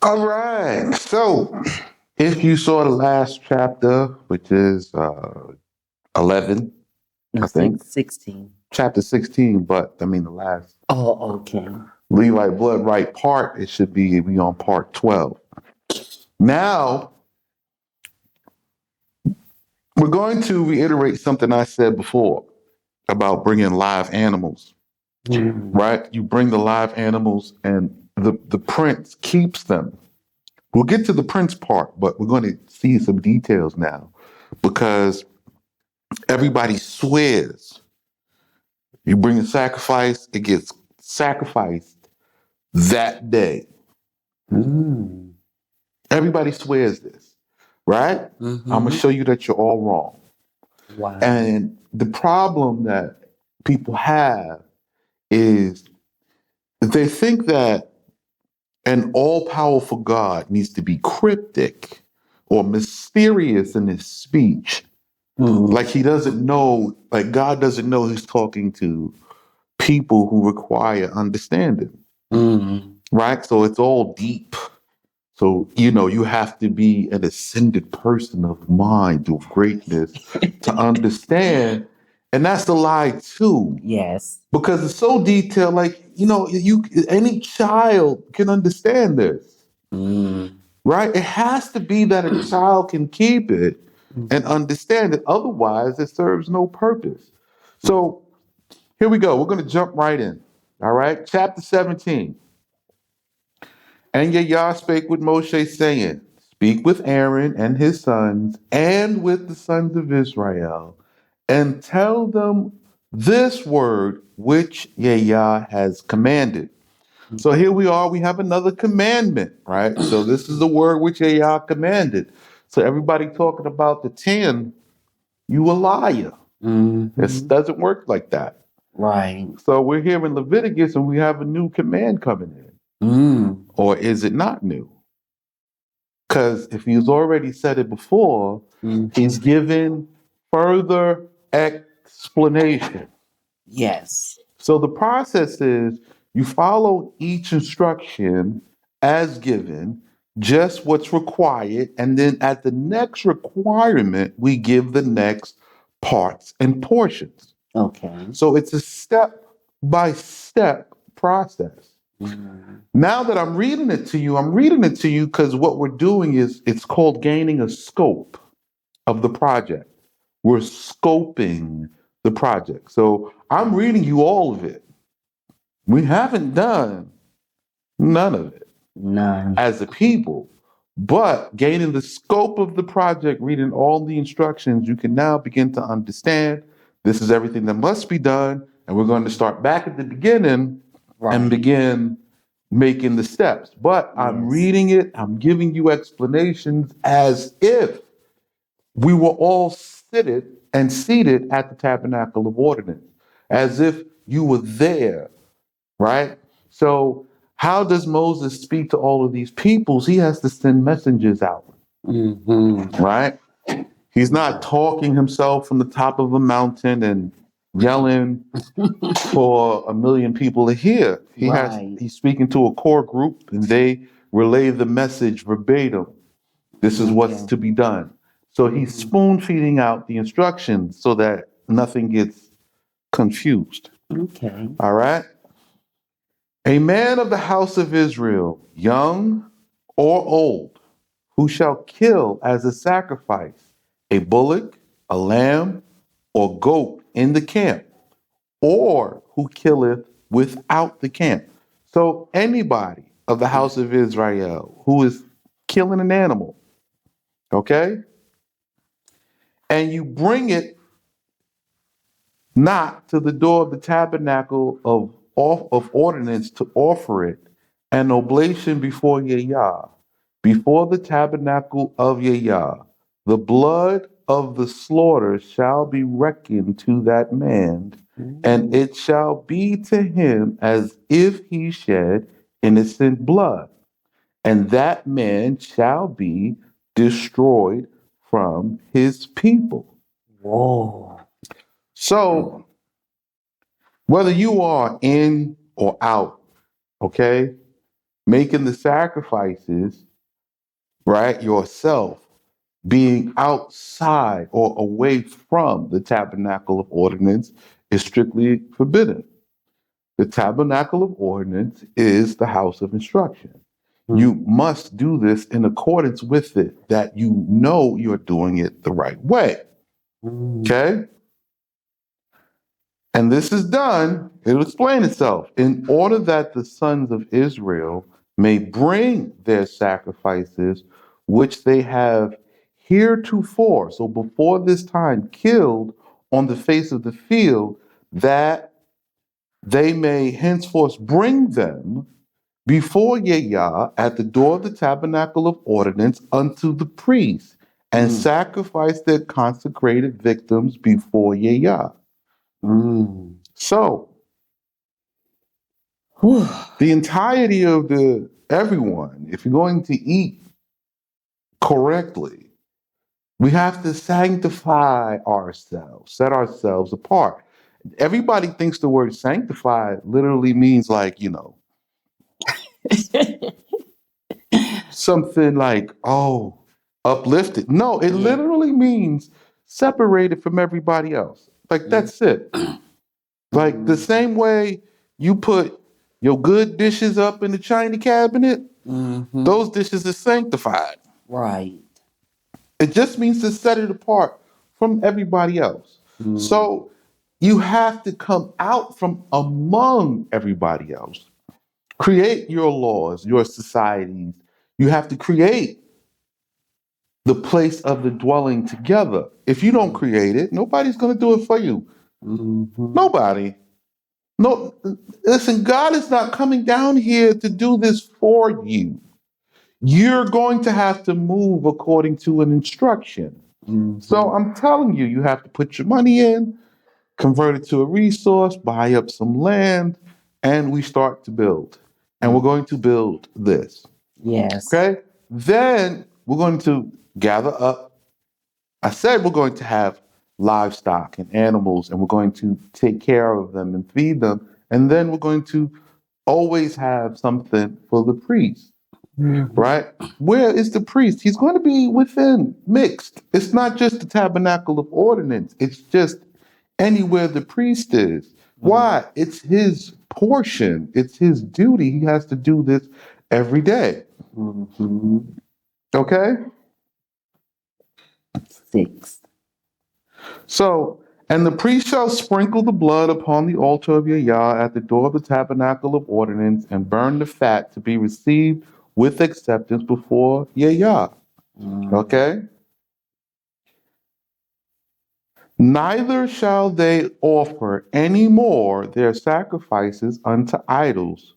All right. So, if you saw the last chapter, which is 11, No, I think, 16. chapter 16, but I mean the last Oh, okay. Levite blood right part, it should be we on part 12. Now, we're going to reiterate something I said before about bringing live animals, right? You bring the live animals and the prince keeps them. We'll get to the prince part, but we're going to see some details now because everybody swears. You bring a sacrifice, it gets sacrificed that day. Mm. Everybody swears this, right? I'm going to show you that you're all wrong. Wow. And the problem that people have is they think that an all powerful God needs to be cryptic or mysterious in his speech. Like he doesn't know, like God doesn't know he's talking to people who require understanding, right? So it's all deep. So, you have to be an ascended person of mind of greatness to understand. And that's the lie too. Yes. Because it's so detailed, like, any child can understand this, right? It has to be that a child can keep it and understand it. Otherwise, it serves no purpose. So here we go. We're going to jump right in. All right. Chapter 17. And Yah spake with Moshe, saying, Speak with Aaron and his sons, and with the sons of Israel, and tell them this word which Yah has commanded. So here we are, we have another commandment, right? So this is the word which Yah commanded. So everybody talking about the 10, you a liar. This doesn't work like that. Right. So we're here in Leviticus and we have a new command coming in. Or is it not new? Because if he's already said it before, he's given further explanation. Yes. So the process is you follow each instruction as given, just what's required, and then at the next requirement, we give the next parts and portions. Okay. So it's a step by step process. Now that I'm reading it to you because what we're doing is it's called gaining a scope of the project. We're scoping the project. So I'm reading you all of it. We haven't done none of it None. as a people, but gaining the scope of the project, reading all the instructions, you can now begin to understand this is everything that must be done. And we're going to start back at the beginning and begin making the steps. But I'm reading it, I'm giving you explanations as if we were all seated at the tabernacle of ordinance, as if you were there, right? So, how does Moses speak to all of these peoples? He has to send messengers out, right? He's not talking himself from the top of a mountain and yelling for a million people to hear. He's speaking to a core group and they relay the message verbatim. This is what's to be done. So he's spoon feeding out the instructions so that nothing gets confused. Okay. All right. A man of the house of Israel, young or old, who shall kill as a sacrifice a bullock, a lamb, or goat in the camp, or who killeth without the camp. So anybody of the house of Israel who is killing an animal, okay, and you bring it not to the door of the tabernacle of ordinance to offer it an oblation before Yah, before the tabernacle of Yah, the blood of the slaughter shall be reckoned to that man, and it shall be to him as if he shed innocent blood, and that man shall be destroyed from his people. Whoa. So, whether you are in or out, okay, making the sacrifices, right, yourself, being outside or away from the tabernacle of ordinance is strictly forbidden. The tabernacle of ordinance is the house of instruction. You must do this in accordance with it, that you know you're doing it the right way. Okay? And this is done, it'll explain itself, in order that the sons of Israel may bring their sacrifices, which they have heretofore, so before this time, killed on the face of the field, that they may henceforth bring them before Yah at the door of the tabernacle of ordinance unto the priests, and sacrifice their consecrated victims before Yah. So the entirety of everyone, if you're going to eat correctly, we have to sanctify ourselves, set ourselves apart. Everybody thinks the word sanctify literally means like, something like, oh, uplifted. No, it literally means separated from everybody else. Like, that's it. Like, the same way you put your good dishes up in the china cabinet, those dishes are sanctified. Right. It just means to set it apart from everybody else. So you have to come out from among everybody else. Create your laws, your societies. You have to create the place of the dwelling together. If you don't create it, nobody's going to do it for you. Nobody. No, listen, God is not coming down here to do this for you. You're going to have to move according to an instruction. So I'm telling you, you have to put your money in, convert it to a resource, buy up some land, and we start to build. And we're going to build this. Yes. Okay? Then we're going to gather up. I said we're going to have livestock and animals, and we're going to take care of them and feed them. And then we're going to always have something for the priest, right? Where is the priest? He's going to be within, mixed. It's not just the tabernacle of ordinance, it's just anywhere the priest is. Why? It's his portion, it's his duty. He has to do this every day. Okay? 6. So, and the priest shall sprinkle the blood upon the altar of Yah at the door of the tabernacle of ordinance, and burn the fat to be received with acceptance before Yah. Okay? Neither shall they offer any more their sacrifices unto idols,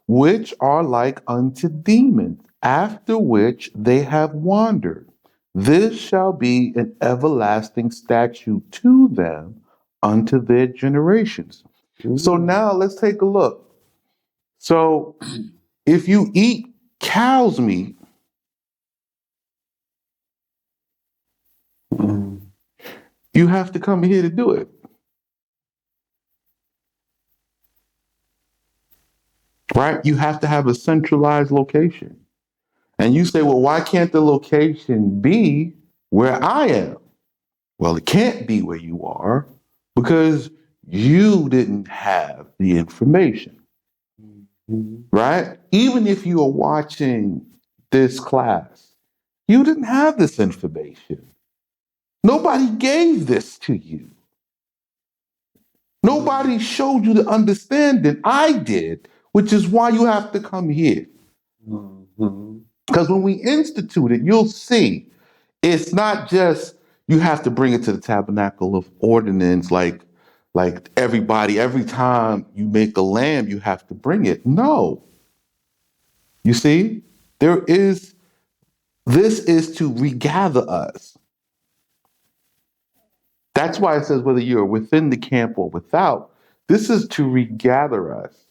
which are like unto demons, after which they have wandered. This shall be an everlasting statute to them unto their generations. So now let's take a look. So if you eat cow's meat, you have to come here to do it. Right? You have to have a centralized location. And you say, well, why can't the location be where I am? Well, it can't be where you are because you didn't have the information. Right? Even if you are watching this class, you didn't have this information. Nobody gave this to you. Nobody showed you the understanding. I did, which is why you have to come here. Because when we institute it, you'll see it's not just you have to bring it to the tabernacle of ordinance like everybody, every time you make a lamb, you have to bring it. No. You see, this is to regather us. That's why it says whether you're within the camp or without, this is to regather us.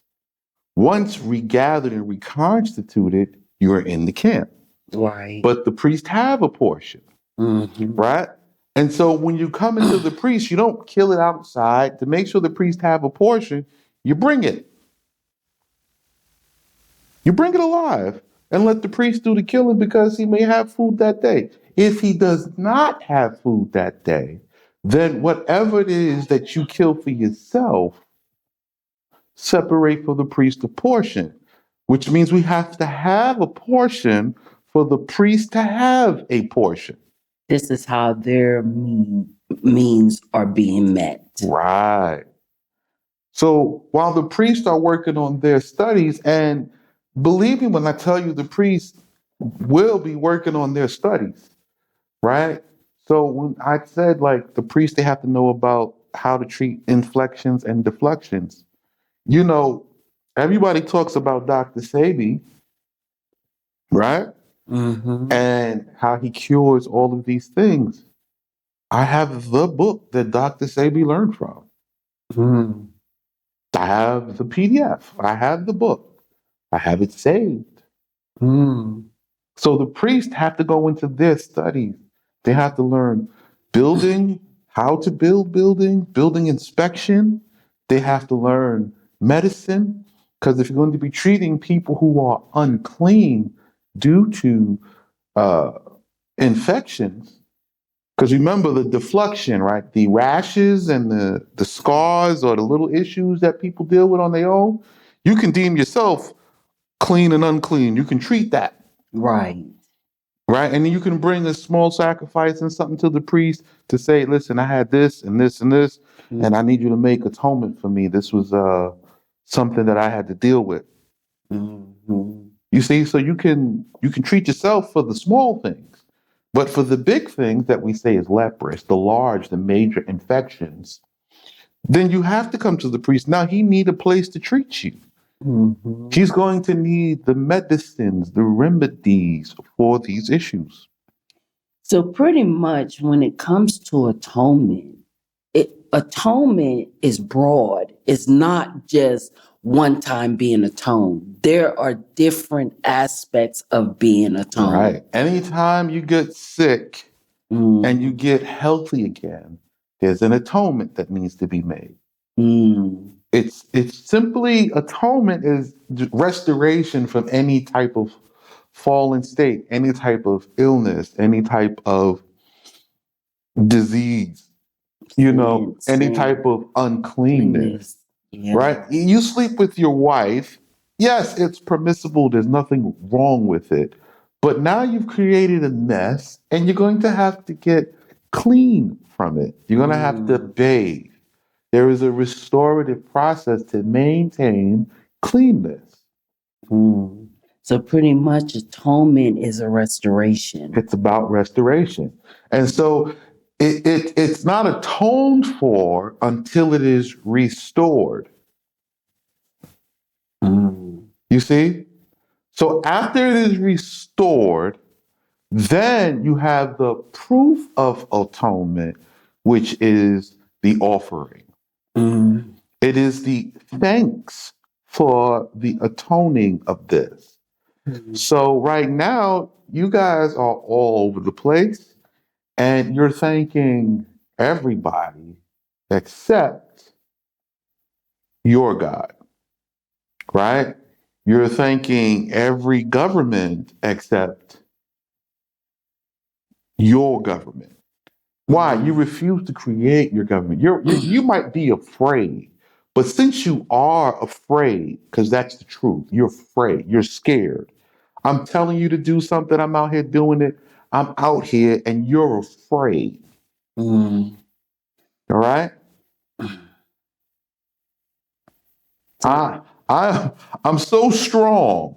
Once regathered and reconstituted, you're in the camp. Right. But the priests have a portion, right? And so when you come into the priest, you don't kill it outside. To make sure the priest have a portion, you bring it. You bring it alive and let the priest do the killing because he may have food that day. If he does not have food that day, then whatever it is that you kill for yourself, separate for the priest a portion, which means we have to have a portion for the priest to have a portion. This is how their means are being met. Right. So while the priests are working on their studies, and believe me when I tell you the priests will be working on their studies, right? So when I said like the priests, they have to know about how to treat inflections and deflections. You know, everybody talks about Dr. Sebi, right? Mm-hmm. And how he cures all of these things. I have the book that Dr. Sebi learned from. Mm. I have the PDF. I have the book. I have it saved. Mm. So the priests have to go into their studies. They have to learn building, how to build building inspection. They have to learn medicine. Because if you're going to be treating people who are unclean due to uh, infections, because remember the deflection, right? The rashes and the scars or the little issues that people deal with on their own, you can deem yourself clean and unclean. You can treat that. Right. Right. And then you can bring a small sacrifice and something to the priest to say, listen, I had this and this and this, and I need you to make atonement for me. This was something that I had to deal with. Mm-hmm. You see, so you can treat yourself for the small things. But for the big things that we say is leprous, the large, the major infections, then you have to come to the priest. Now he need a place to treat you. Mm-hmm. He's going to need the medicines, the remedies for these issues. So pretty much when it comes to atonement, atonement is broad. It's not just one time being atoned. There are different aspects of being atoned. Right. Anytime you get sick Mm. and you get healthy again, there's an atonement that needs to be made. Mm. It's simply atonement is restoration from any type of fallen state, any type of illness, any type of disease, any type of uncleanness. Yeah. Right? You sleep with your wife. Yes, it's permissible. There's nothing wrong with it. But now you've created a mess and you're going to have to get clean from it. You're going to have to bathe. There is a restorative process to maintain cleanness. Mm. So pretty much atonement is a restoration. It's about restoration. And so it's not atoned for until it is restored. Mm. You see? So after it is restored, then you have the proof of atonement, which is the offering. Mm. It is the thanks for the atoning of this. Mm. So right now, you guys are all over the place and you're thanking everybody except your God, right? You're thanking every government except your government. Why? You refuse to create your government. You might be afraid, but since you are afraid, because that's the truth, you're afraid, you're scared. I'm telling you to do something, I'm out here doing it. I'm out here and you're afraid. Mm. All right? I I I'm so strong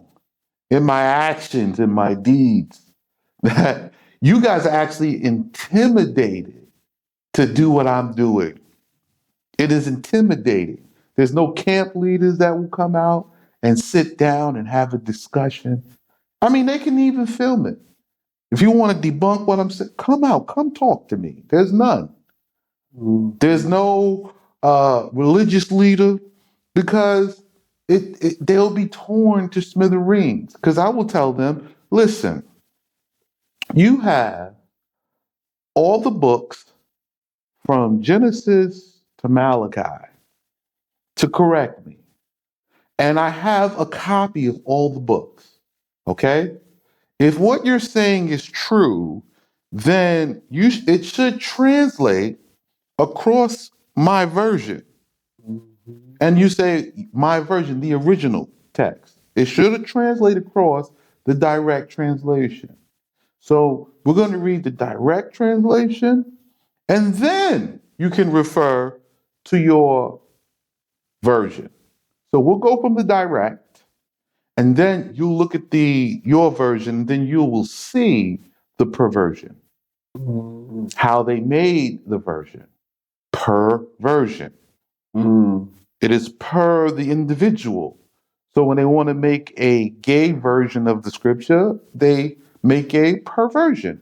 in my actions, in my deeds, that you guys are actually intimidated to do what I'm doing. It is intimidating. There's no camp leaders that will come out and sit down and have a discussion. I mean, they can even film it. If you want to debunk what I'm saying, come out, come talk to me. There's none. Mm. There's no religious leader because they'll be torn to smithereens. Because I will tell them, listen, you have all the books from Genesis to Malachi to correct me. And I have a copy of all the books. Okay? If what you're saying is true, then it should translate across my version. Mhm. And you say my version, the original text. It should have translated across the direct translation. So we're going to read the direct translation, and then you can refer to your version. So we'll go from the direct, and then you look at your version, and then you will see the perversion, Mhm. how they made the version per version. Mhm. It is per the individual. So when they want to make a gay version of the scripture, they make a perversion.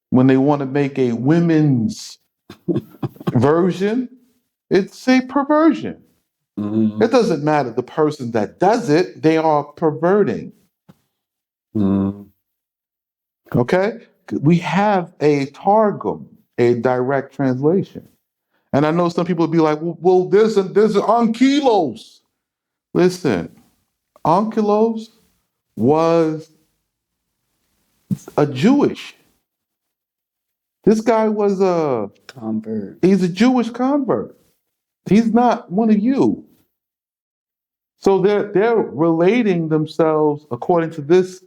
When they want to make a women's version, it's a perversion. It Mhm. doesn't matter the person that does it, they are perverting. Mhm. Okay? We have a targum, a direct translation. And I know some people will be like, well, there's an ankylos. Listen, ankylos was a Jewish. This guy was Convert. he's a Jewish convert. He's not one of you. So they're relating themselves according to this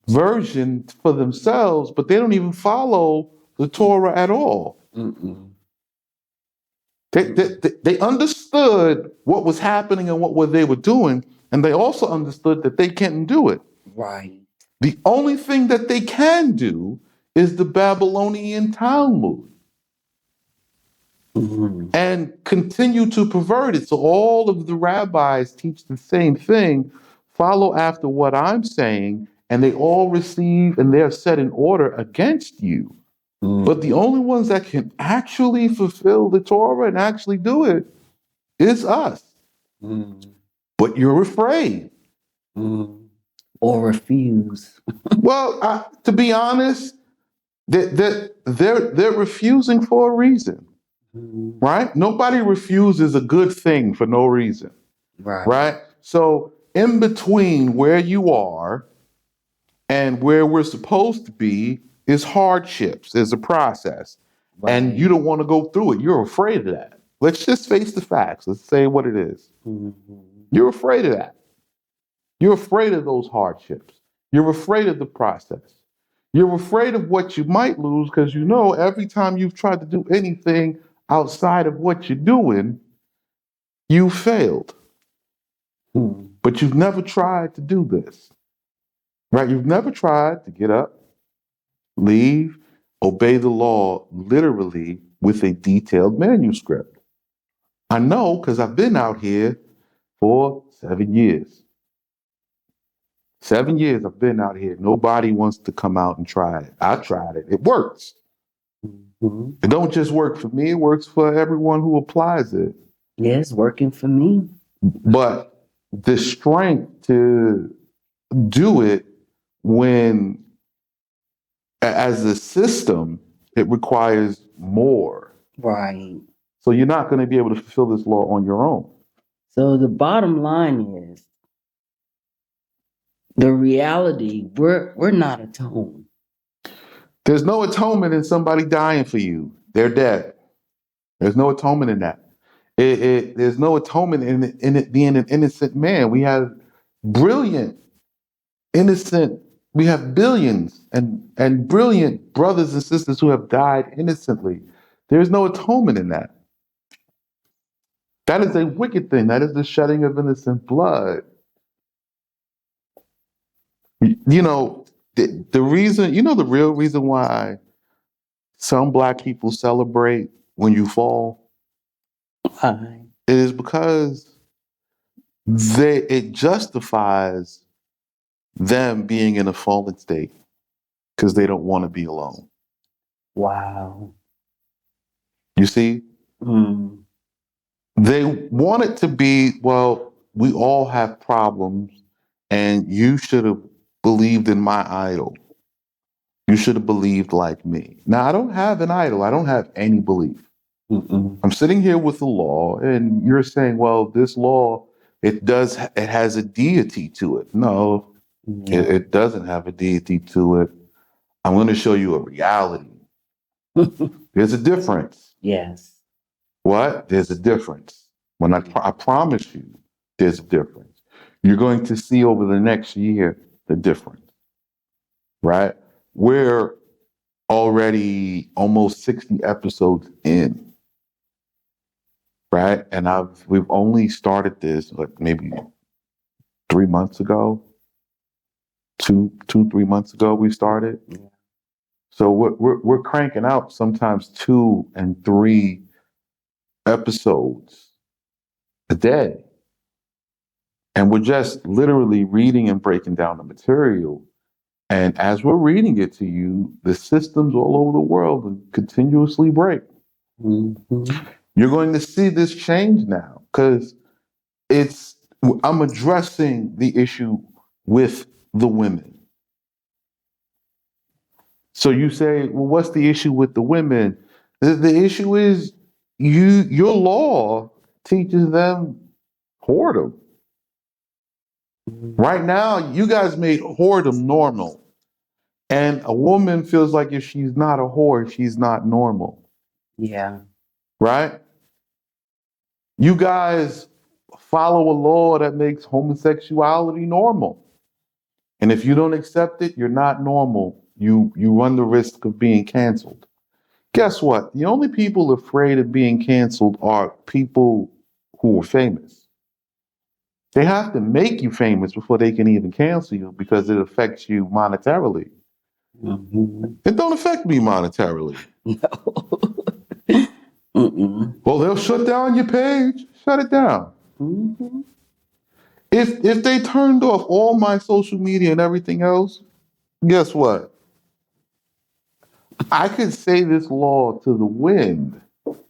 version for themselves, but they don't even follow the Torah at all. Mm-mm. They understood what was happening and what they were doing, and they also understood that they can't do it. Right. The only thing that they can do is the Babylonian Talmud Mhm. and continue to pervert it. So all of the rabbis teach the same thing, follow after what I'm saying, and they all receive and they're set in order against you. But the only ones that can actually fulfill the Torah and actually do it is us. Mhm. But you're afraid. Mhm. Or refuse. Well, to be honest, they're refusing for a reason, Mhm. right? Nobody refuses a good thing for no reason, Right. right? So in between where you are and where we're supposed to be is hardships, is a process. And you Right. don't want to go through it. You're afraid of that. Let's just face the facts. Let's say what it is. Mhm. You're afraid of that. You're afraid of those hardships. You're afraid of the process. You're afraid of what you might lose because you know every time you've tried to do anything outside of what you're doing, you failed. Mhm. But you've never tried to do this, right? You've never tried to get up, leave, obey the law literally with a detailed manuscript. I know because I've been out here for 7 years. 7 years I've been out here. Nobody wants to come out and try it. I tried it. It works. Mhm. It don't just work for me, it works for everyone who applies it. Yeah, it's working for me. But the strength to do it when as a system, it requires more. Right. So you're not going to be able to fulfill this law on your own. So the bottom line is the reality, we're not atoned. There's no atonement in somebody dying for you. They're dead. There's no atonement in that. There's no atonement in it being an innocent man. We have brilliant, innocent, we have billions and brilliant brothers and sisters who have died innocently. There's no atonement in that. That is a wicked thing. That is the shedding of innocent blood. You know, the reason, the real reason why some black people celebrate when you fall, Why? it is because it justifies them being in a fallen state because they don't want to be alone. Wow. You see, Mm. they want it to be, well, we all have problems and you should have believed in my idol. You should have believed like me. Now, I don't have an idol. I don't have any belief. Mm-mm. I'm sitting here with the law, and you're saying, well, this law it has a deity to it. No, Yeah. it doesn't have a deity to it. I'm going to show you a reality. There's a difference. Yes. What? There's a difference. I promise you, there's a difference. You're going to see over the next year the difference, right? We're already almost 60 episodes in, right? And we've only started this like maybe 3 months ago, 3 months ago we started. Yeah. So we're cranking out sometimes 2 and 3 episodes a day. And we're just literally reading and breaking down the material. And as we're reading it to you, the systems all over the world continuously break. Mm-hmm. You're going to see this change now because I'm addressing the issue with the women. So you say, well, what's the issue with the women? The issue is your law teaches them whoredom. Right now, you guys made whoredom normal. And a woman feels like if she's not a whore, she's not normal. Yeah. Right? You guys follow a law that makes homosexuality normal. And if you don't accept it, you're not normal. You run the risk of being canceled. Guess what? The only people afraid of being canceled are people who are famous. They have to make you famous before they can even cancel you because it affects you monetarily. Mm-hmm. It don't affect me monetarily. No. Mm-mm. Well, they'll shut down your page. Shut it down. Mm-hmm. If they turned off all my social media and everything else, guess what? I could say this law to the wind,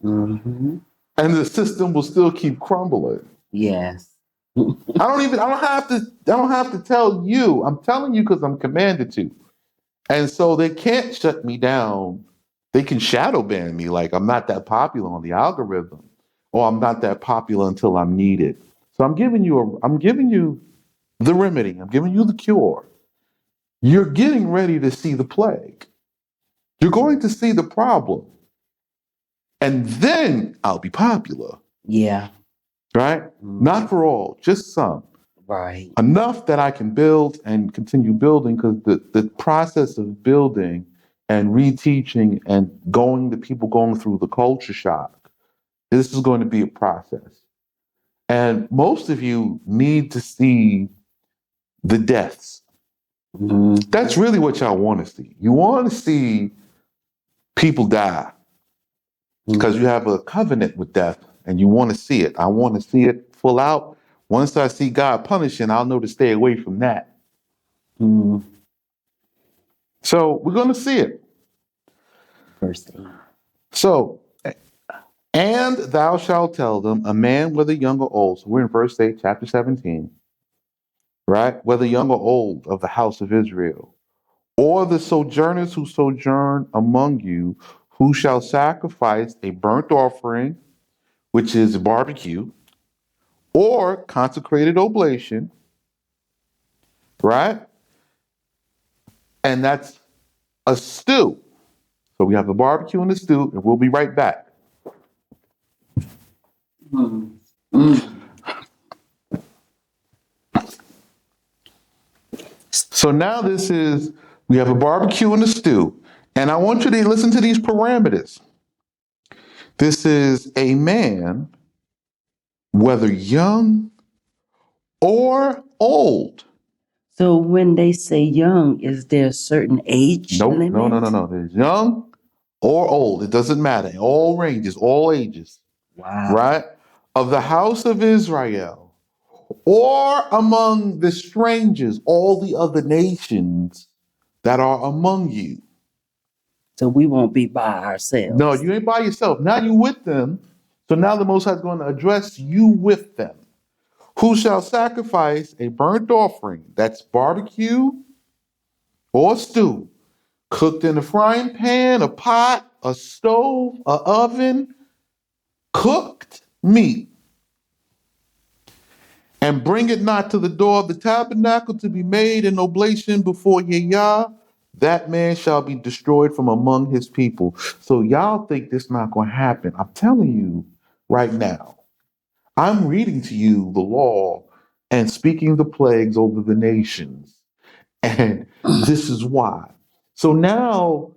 Mm-hmm. and the system will still keep crumbling. Yes. I don't have to tell you. I'm telling you because I'm commanded to. And so they can't shut me down. They can shadow ban me like I'm not that popular on the algorithm, or I'm not that popular until I'm needed. So I'm giving you the remedy. I'm giving you the cure. You're getting ready to see the plague. You're going to see the problem. And then I'll be popular. Yeah. Right? Mm-hmm. Not for all, just some. Right. Enough that I can build and continue building because the process of building and reteaching and the people going through the culture shock, this is going to be a process. And most of you need to see the deaths. Mm-hmm. That's really what y'all want to see. You want to see people die because you have a covenant with death and you want to see it. I want to see it full out. Once I see God punishing, I'll know to stay away from that. Mm-hmm. So we're going to see it. Verse 8. So, and thou shalt tell them, a man, whether young or old. So we're in verse 8, chapter 17, right? Whether young or old of the house of Israel, or the sojourners who sojourn among you, who shall sacrifice a burnt offering, which is a barbecue, or consecrated oblation, right? And that's a stew. So we have the barbecue and the stew, and we'll be right back. Mm-hmm. So now we have a barbecue and a stew. And I want you to listen to these parameters. This is a man, whether young or old. So when they say young, is there a certain age Nope, limit? no. There's young or old. It doesn't matter. All ranges, all ages. Wow. Right? Of the house of Israel, or among the strangers, all the other nations that are among you. So we won't be by ourselves. No, you ain't by yourself. Now you with them. So now the Most High is going to address you with them. Who shall sacrifice a burnt offering, that's barbecue or stew, cooked in a frying pan, a pot, a stove, a oven, cooked meat. and bring it not to the door of the tabernacle to be made an oblation before Yah, that man shall be destroyed from among his people. So y'all think this not going to happen. I'm telling you right now. I'm reading to you the law and speaking the plagues over the nations. And this is why. So now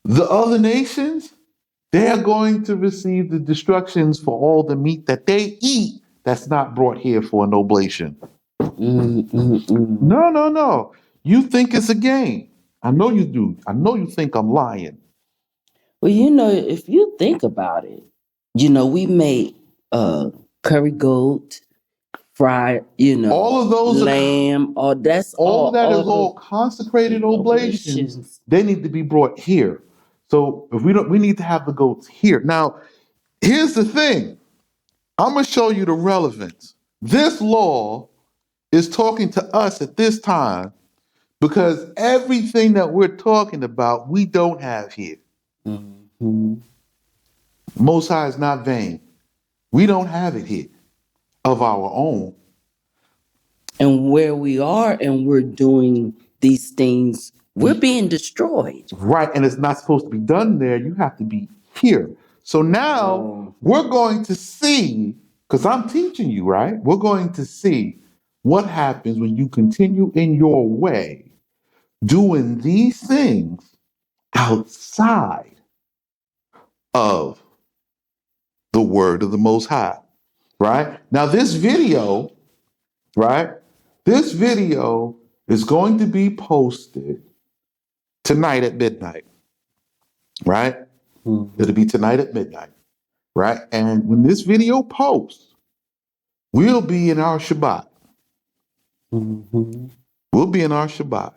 the other nations, they are going to receive the destructions for all the meat that they eat that's not brought here for an oblation. No, no, no. You think it's a game. I know you do. I know you think I'm lying. Well, if you think about it, we make curry goat, fried, All of those are lamb, or that's all of that is all the consecrated oblations. oblations. They need to be brought here. So if we need to have the goats here. Now, here's the thing. I'm gonna show you the relevance. This law is talking to us at this time because everything that we're talking about, we don't have here. Mm-hmm. Most High is not vain. We don't have it here of our own. And where we are and we're doing these things, we're being destroyed. Right, and it's not supposed to be done there. You have to be here. So now we're going to see, because I'm teaching you, right? We're going to see what happens when you continue in your way doing these things outside of the word of the Most High, right? Now, this video, right? This video is going to be posted tonight at midnight, right? Mm-hmm. It'll be tonight at midnight, right? And when this video posts, we'll be in our Shabbat. Mm-hmm. We'll be in our Shabbat,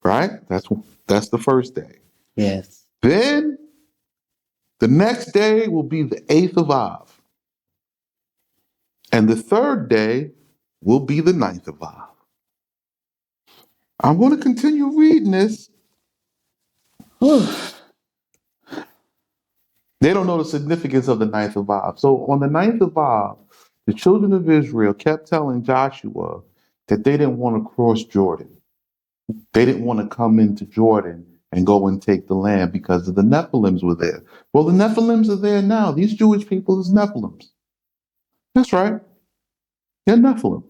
right? That's the first day. Yes. Then the next day will be the 8th of Av. And the third day will be the 9th of Av. I'm going to continue reading this. They don't know the significance of the 9th of Av. So on the 9th of Av, the children of Israel kept telling Joshua that they didn't want to cross Jordan. They didn't want to come into Jordan and go and take the land because of the Nephilims were there. Well, the Nephilims are there now. These Jewish people is Nephilims. That's right. They're Nephilim.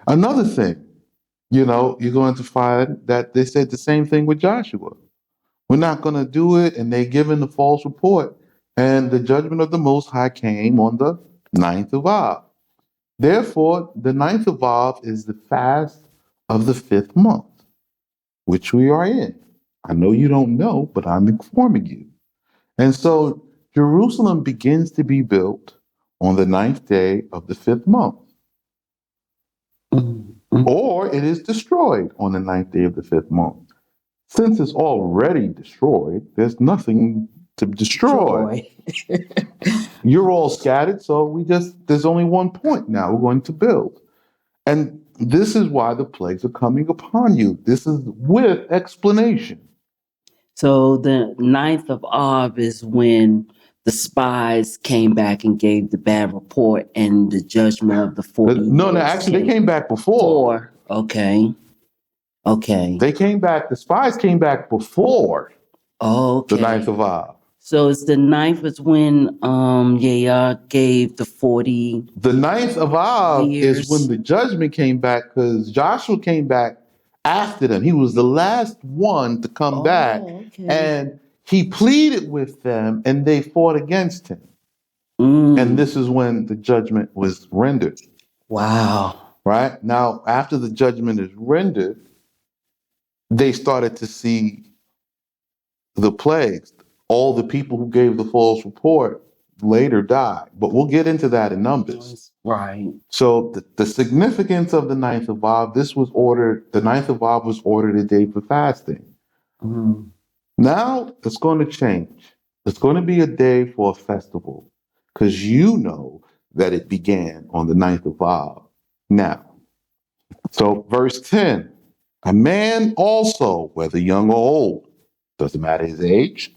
Another thing, you're going to find that they said the same thing with Joshua. We're not going to do it. And they given the false report. And the judgment of the Most High came on the 9th of Av. Therefore, the 9th of Av is the fast of the 5th month, which we are in. I know you don't know, but I'm informing you. And so Jerusalem begins to be built on the 9th day of the 5th month. Mm-hmm. Or it is destroyed on the 9th day of the 5th month. Since it's already destroyed, there's nothing to destroy. You're all scattered, so there's only one point now we're going to build. And this is why the plagues are coming upon you. This is with explanation. So the 9th of Av is when the spies came back and gave the bad report and the judgment of the 40 No, actually, they came back before. Okay. They came back, the spies came back before Okay. the 9th of Av. So it's the 9th is when Yah gave the 40. The 9th of Av years. is when the judgment came back because Joshua came back after them. He was the last one to come back. Okay. And he pleaded with them and they fought against him. And this is when the judgment was rendered. Wow. Right? Now, after the judgment is rendered, they started to see the plagues. All the people who gave the false report later died. But we'll get into that in Numbers. Right. So the significance of the 9th of Av, the 9th of Av was ordered a day for fasting. Mm-hmm. Now it's going to change. It's going to be a day for a festival because you know that it began on the 9th of Av. Now, so verse 10, a man also, whether young or old, doesn't matter his age,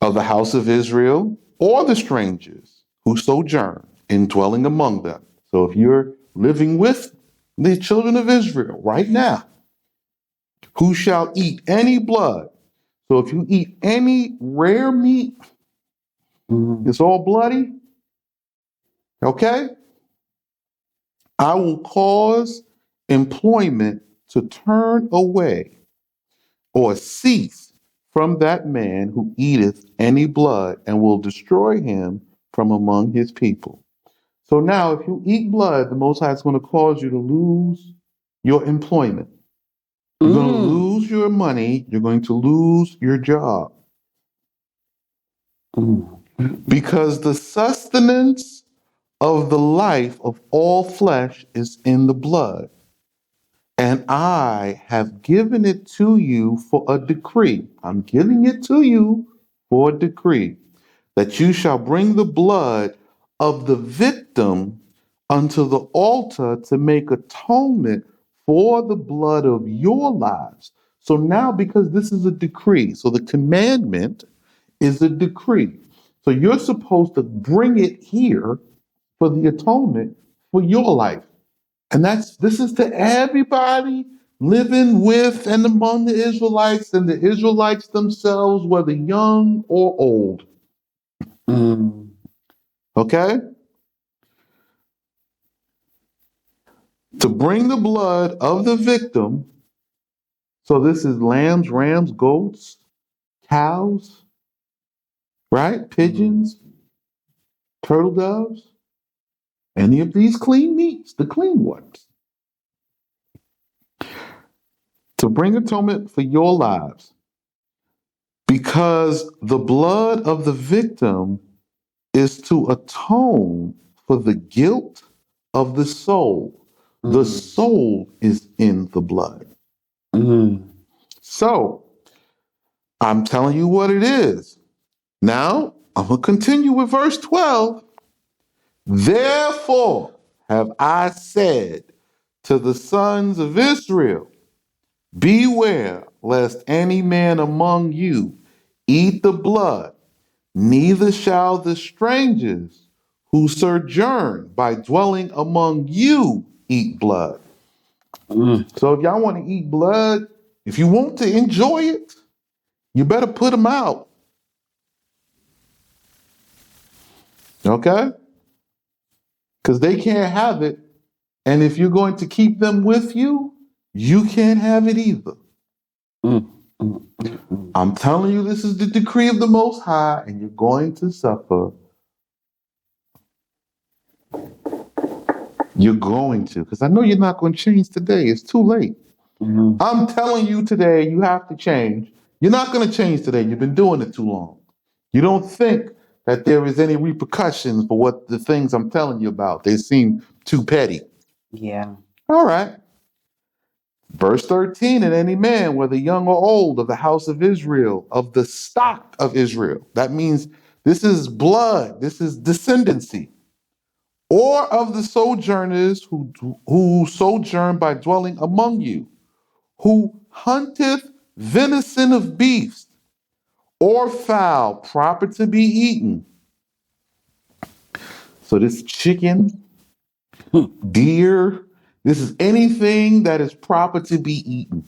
of the house of Israel or the strangers who sojourn in dwelling among them, So if you're living with the children of Israel right now, who shall eat any blood? So if you eat any rare meat, it's all bloody, okay? I will cause employment to turn away or cease from that man who eateth any blood, and will destroy him from among his people. So now, if you eat blood, the Most High is going to cause you to lose your employment. You're going to lose your money. You're going to lose your job. Because the sustenance of the life of all flesh is in the blood. And I have given it to you for a decree. I'm giving it to you for a decree that you shall bring the blood of the victim unto the altar to make atonement for the blood of your lives. So now, because this is a decree, so the commandment is a decree. So you're supposed to bring it here for the atonement for your life. And this is to everybody living with and among the Israelites and the Israelites themselves, whether young or old. Okay? To bring the blood of the victim. So this is lambs, rams, goats, cows, right? Pigeons, turtle doves, any of these clean meats, the clean ones. To bring atonement for your lives. Because the blood of the victim is to atone for the guilt of the soul. The soul is in the blood. So I'm telling you what it is. Now I'm going to continue with verse 12. Therefore have I said to the sons of Israel, beware lest any man among you eat the blood, neither shall the strangers who sojourn by dwelling among you eat blood. So if y'all want to eat blood, if you want to enjoy it, you better put them out. Okay? Because they can't have it. And if you're going to keep them with you, you can't have it either. I'm telling you, this is the decree of the Most High, and you're going to suffer. You're going to, because I know you're not going to change today. It's too late. I'm telling you today, you have to change. You're not going to change today. You've been doing it too long. You don't think that there is any repercussions for what the things I'm telling you about. They seem too petty. Yeah. All right. Verse 13, and any man, whether young or old, of the house of Israel, of the stock of Israel. That means this is blood, this is descendancy. Or of the sojourners who sojourn by dwelling among you, who hunteth venison of beasts, or fowl proper to be eaten. So this chicken, deer, this is anything that is proper to be eaten.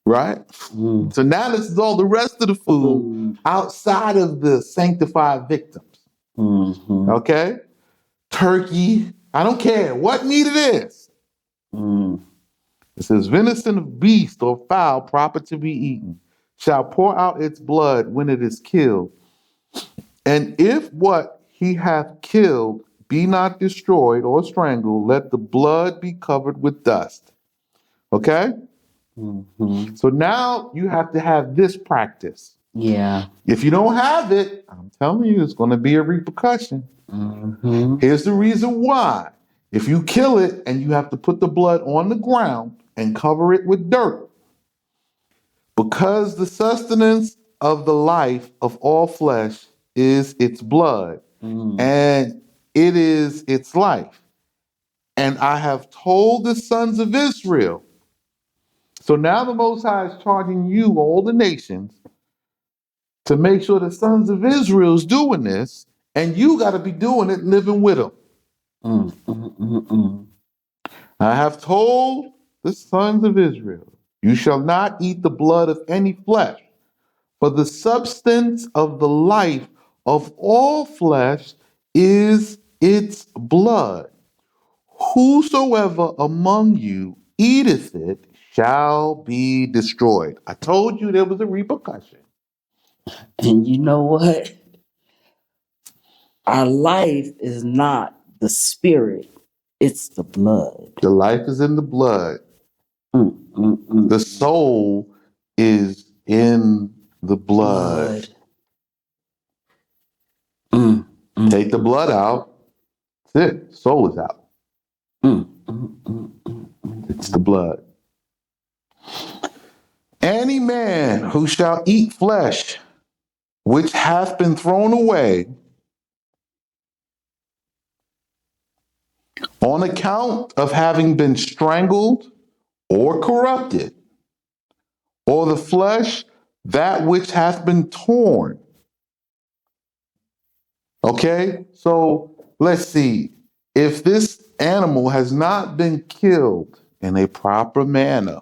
Right? So now this is all the rest of the food outside of the sanctified victims. Okay? Turkey, I don't care what meat it is. It says, venison of beast or fowl proper to be eaten shall pour out its blood when it is killed. And if what he hath killed be not destroyed or strangled, let the blood be covered with dust. Okay? So now you have to have this practice. Yeah. If you don't have it, I'm telling you, it's going to be a repercussion. Here's the reason why. If you kill it and you have to put the blood on the ground and cover it with dirt, because the sustenance of the life of all flesh is its blood, and it is its life. And I have told the sons of Israel. So now the Most High is charging you, all the nations, to make sure the sons of Israel is doing this, and you got to be doing it, living with them. Mm, mm, mm, mm. I have told the sons of Israel, you shall not eat the blood of any flesh, for the substance of the life of all flesh is its blood. Whosoever among you eateth it shall be destroyed. I told you there was a repercussion. And you know what? Our life is not the spirit, it's the blood. The life is in the blood. Mm, mm, mm. The soul is in the blood. Mm, mm, Take the blood out. That's it. Soul is out. mm, mm, mm, mm. It's the blood. Any man who shall eat flesh which hath been thrown away on account of having been strangled or corrupted, or the flesh that which hath been torn. Okay, so let's see. If this animal has not been killed in a proper manner,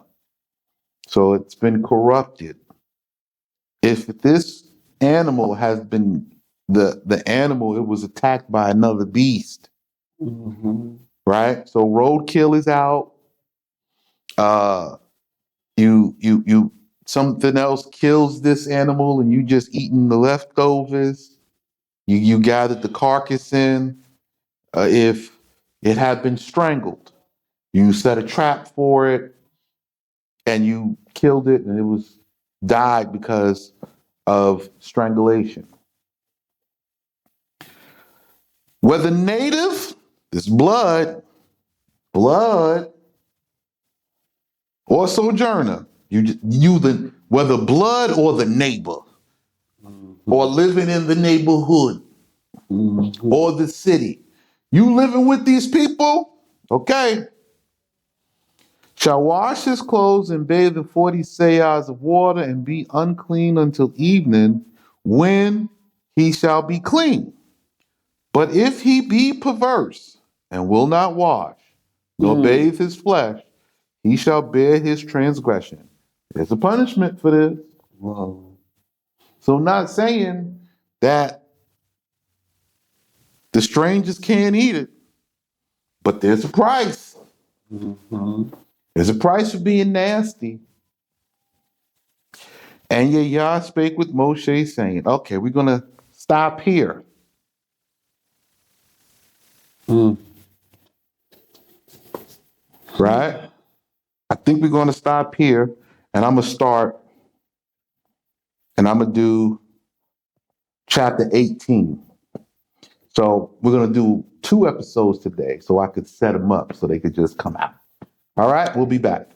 so it's been corrupted. If this animal has been the animal, it was attacked by another beast, Mhm. right? So roadkill is out. Uh, you something else kills this animal, and you just eating the leftovers. You gathered the carcass in. If it had been strangled, you set a trap for it, and you killed it, and it was died because of strangulation. Whether native, this blood, or sojourner, you the whether blood or the neighbor, or living in the neighborhood, Mhm. or the city, you living with these people, okay? Shall wash his clothes and bathe in 40 seahs of water and be unclean until evening, when he shall be clean. But if he be perverse and will not wash, nor Mm. bathe his flesh, he shall bear his transgression. There's a punishment for this. Whoa. So, not saying that the strangers can't eat it, but there's a price. Mhm. There's a price for being nasty. And Yah spake with Moshe, saying, okay, we're going to stop here, Mm. right? I think we're going to stop here, and I'm going to start, and I'm going to do chapter 18. So we're going to do 2 episodes today so I could set them up so they could just come out. All right, we'll be back.